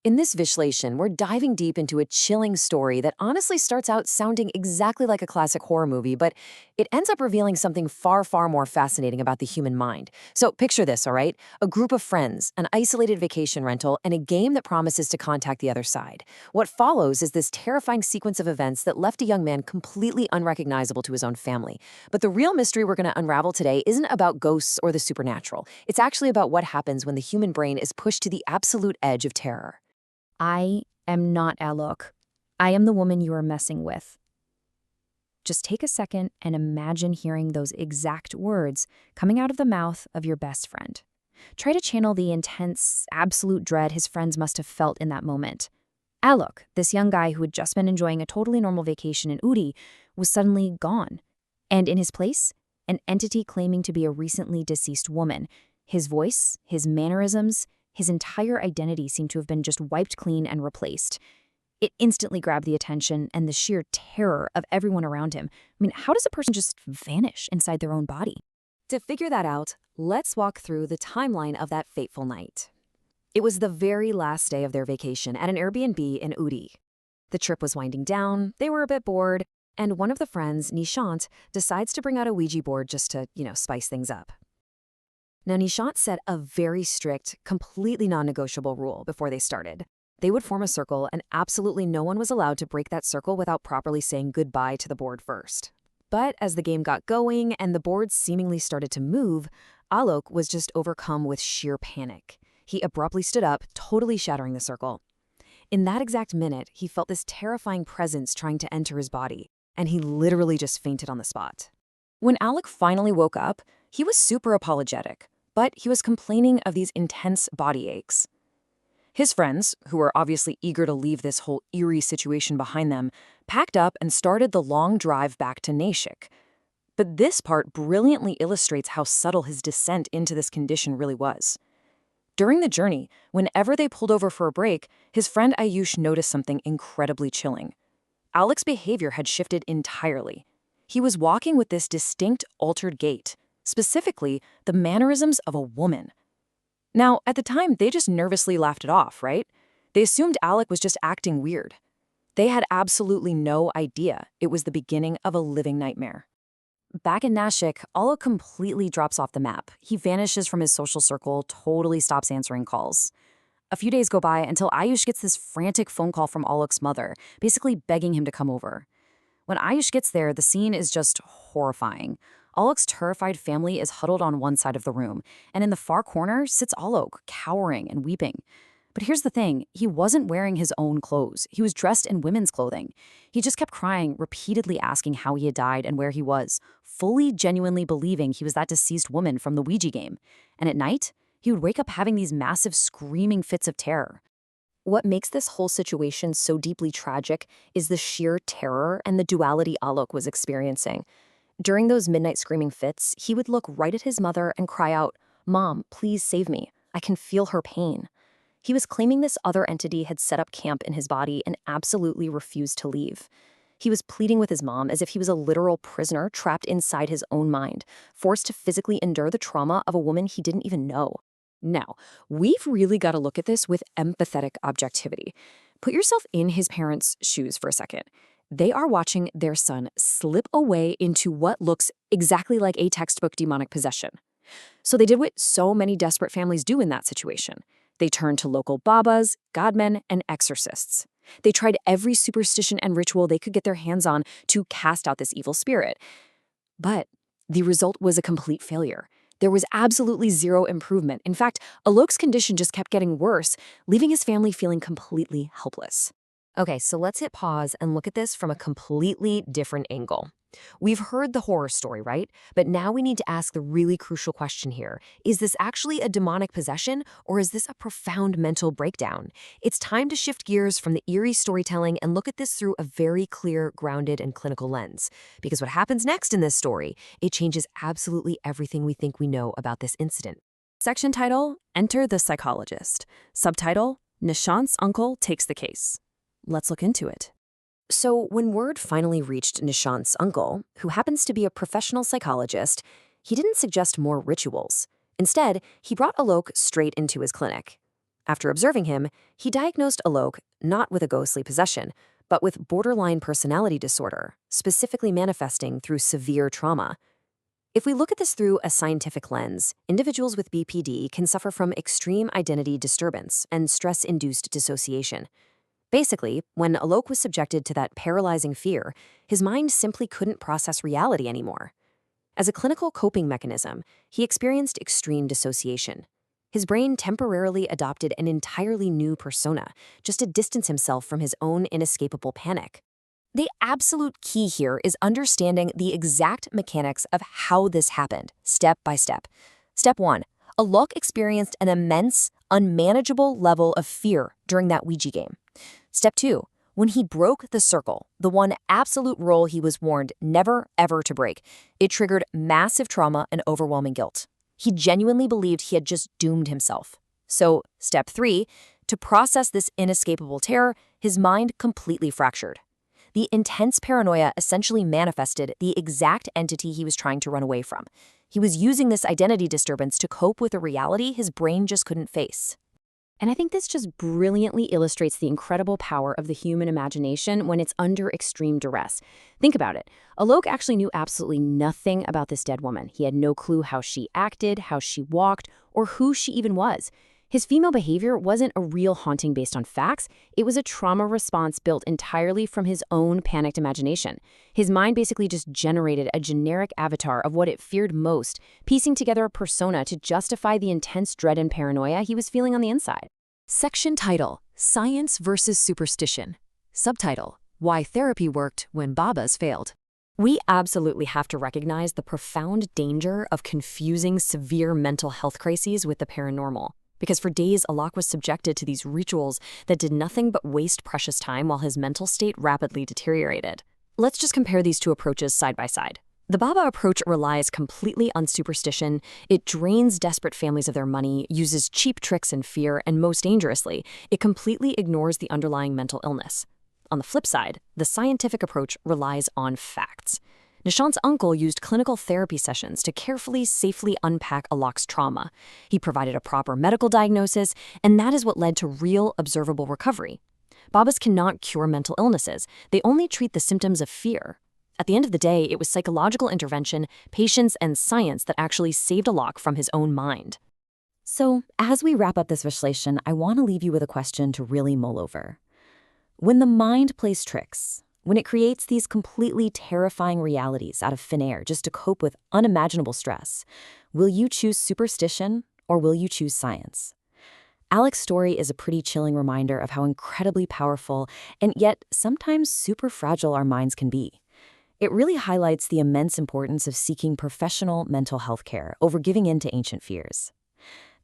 In this Vishlation, we're diving deep into a chilling story that honestly starts out sounding exactly like a classic horror movie, but it ends up revealing something far, far more fascinating about the human mind. So picture this, all right? A group of friends, an isolated vacation rental, and a game that promises to contact the other side. What follows is this terrifying sequence of events that left a young man completely unrecognizable to his own family. But the real mystery we're going to unravel today isn't about ghosts or the supernatural. It's actually about what happens when the human brain is pushed to the absolute edge of terror. I am not Alok. I am the woman you are messing with. Just take a second and imagine hearing those exact words coming out of the mouth of your best friend. Try to channel the intense, absolute dread his friends must have felt in that moment. Alok, this young guy who had just been enjoying a totally normal vacation in Udi, was suddenly gone. And in his place, an entity claiming to be a recently deceased woman. His voice, his mannerisms, his entire identity seemed to have been just wiped clean and replaced. It instantly grabbed the attention and the sheer terror of everyone around him. I mean, how does a person just vanish inside their own body? To figure that out, let's walk through the timeline of that fateful night. It was the very last day of their vacation at an Airbnb in Udi. The trip was winding down, they were a bit bored, and one of the friends, Nishant, decides to bring out a Ouija board just to, spice things up. Now, Nishant set a very strict, completely non-negotiable rule before they started. They would form a circle, and absolutely no one was allowed to break that circle without properly saying goodbye to the board first. But as the game got going and the boards seemingly started to move, Alok was just overcome with sheer panic. He abruptly stood up, totally shattering the circle. In that exact minute, he felt this terrifying presence trying to enter his body, and he literally just fainted on the spot. When Alok finally woke up, he was super apologetic, but he was complaining of these intense body aches. His friends, who were obviously eager to leave this whole eerie situation behind them, packed up and started the long drive back to Nashik. But this part brilliantly illustrates how subtle his descent into this condition really was. During the journey, whenever they pulled over for a break, his friend Ayush noticed something incredibly chilling. Alok's behavior had shifted entirely. He was walking with this distinct, altered gait, specifically the mannerisms of a woman. Now, at the time, they just nervously laughed it off, right? They assumed Alok was just acting weird. They had absolutely no idea it was the beginning of a living nightmare. Back in Nashik, Alok completely drops off the map. He vanishes from his social circle, totally stops answering calls. A few days go by until Ayush gets this frantic phone call from Alok's mother, basically begging him to come over. When Ayush gets there, the scene is just horrifying. Alok's terrified family is huddled on one side of the room, and in the far corner sits Alok, cowering and weeping. But here's the thing, he wasn't wearing his own clothes. He was dressed in women's clothing. He just kept crying, repeatedly asking how he had died and where he was, fully genuinely believing he was that deceased woman from the Ouija game. And at night, he would wake up having these massive screaming fits of terror. What makes this whole situation so deeply tragic is the sheer terror and the duality Alok was experiencing. During those midnight screaming fits, he would look right at his mother and cry out, "Mom, please save me. I can feel her pain." He was claiming this other entity had set up camp in his body and absolutely refused to leave. He was pleading with his mom as if he was a literal prisoner trapped inside his own mind, forced to physically endure the trauma of a woman he didn't even know. Now, we've really got to look at this with empathetic objectivity. Put yourself in his parents' shoes for a second. They are watching their son slip away into what looks exactly like a textbook demonic possession. So they did what so many desperate families do in that situation. They turned to local babas, godmen, and exorcists. They tried every superstition and ritual they could get their hands on to cast out this evil spirit. But the result was a complete failure. There was absolutely zero improvement. In fact, Alok's condition just kept getting worse, leaving his family feeling completely helpless. Okay, so let's hit pause and look at this from a completely different angle. We've heard the horror story, right? But now we need to ask the really crucial question here. Is this actually a demonic possession, or is this a profound mental breakdown? It's time to shift gears from the eerie storytelling and look at this through a very clear, grounded, and clinical lens. Because what happens next in this story, it changes absolutely everything we think we know about this incident. Section title, Enter the Psychologist. Subtitle, Nishant's uncle takes the case. Let's look into it. So when word finally reached Nishant's uncle, who happens to be a professional psychologist, he didn't suggest more rituals. Instead, he brought Alok straight into his clinic. After observing him, he diagnosed Alok not with a ghostly possession, but with borderline personality disorder, specifically manifesting through severe trauma. If we look at this through a scientific lens, individuals with BPD can suffer from extreme identity disturbance and stress-induced dissociation. Basically, when Alok was subjected to that paralyzing fear, his mind simply couldn't process reality anymore. As a clinical coping mechanism, he experienced extreme dissociation. His brain temporarily adopted an entirely new persona, just to distance himself from his own inescapable panic. The absolute key here is understanding the exact mechanics of how this happened, step by step. Step 1. Alok experienced an immense, unmanageable level of fear during that Ouija game. Step 2. When he broke the circle, the one absolute rule he was warned never, ever to break, it triggered massive trauma and overwhelming guilt. He genuinely believed he had just doomed himself. So, step 3, to process this inescapable terror, his mind completely fractured. The intense paranoia essentially manifested the exact entity he was trying to run away from. He was using this identity disturbance to cope with a reality his brain just couldn't face. And I think this just brilliantly illustrates the incredible power of the human imagination when it's under extreme duress. Think about it. Alok actually knew absolutely nothing about this dead woman. He had no clue how she acted, how she walked, or who she even was. His female behavior wasn't a real haunting based on facts. It was a trauma response built entirely from his own panicked imagination. His mind basically just generated a generic avatar of what it feared most, piecing together a persona to justify the intense dread and paranoia he was feeling on the inside. Section title: Science versus Superstition. Subtitle: Why Therapy Worked When Babas Failed. We absolutely have to recognize the profound danger of confusing severe mental health crises with the paranormal. Because for days, Alok was subjected to these rituals that did nothing but waste precious time while his mental state rapidly deteriorated. Let's just compare these two approaches side by side. The Baba approach relies completely on superstition. It drains desperate families of their money, uses cheap tricks and fear, and most dangerously, it completely ignores the underlying mental illness. On the flip side, the scientific approach relies on facts. Nishant's uncle used clinical therapy sessions to carefully, safely unpack Alok's trauma. He provided a proper medical diagnosis, and that is what led to real, observable recovery. Babas cannot cure mental illnesses. They only treat the symptoms of fear. At the end of the day, it was psychological intervention, patience, and science that actually saved Alok from his own mind. So, as we wrap up this Vishleshon, I want to leave you with a question to really mull over. When the mind plays tricks, when it creates these completely terrifying realities out of thin air just to cope with unimaginable stress, will you choose superstition or will you choose science? Alec's story is a pretty chilling reminder of how incredibly powerful and yet sometimes super fragile our minds can be. It really highlights the immense importance of seeking professional mental health care over giving in to ancient fears.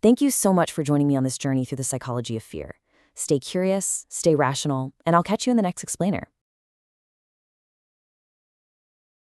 Thank you so much for joining me on this journey through the psychology of fear. Stay curious, stay rational, and I'll catch you in the next explainer.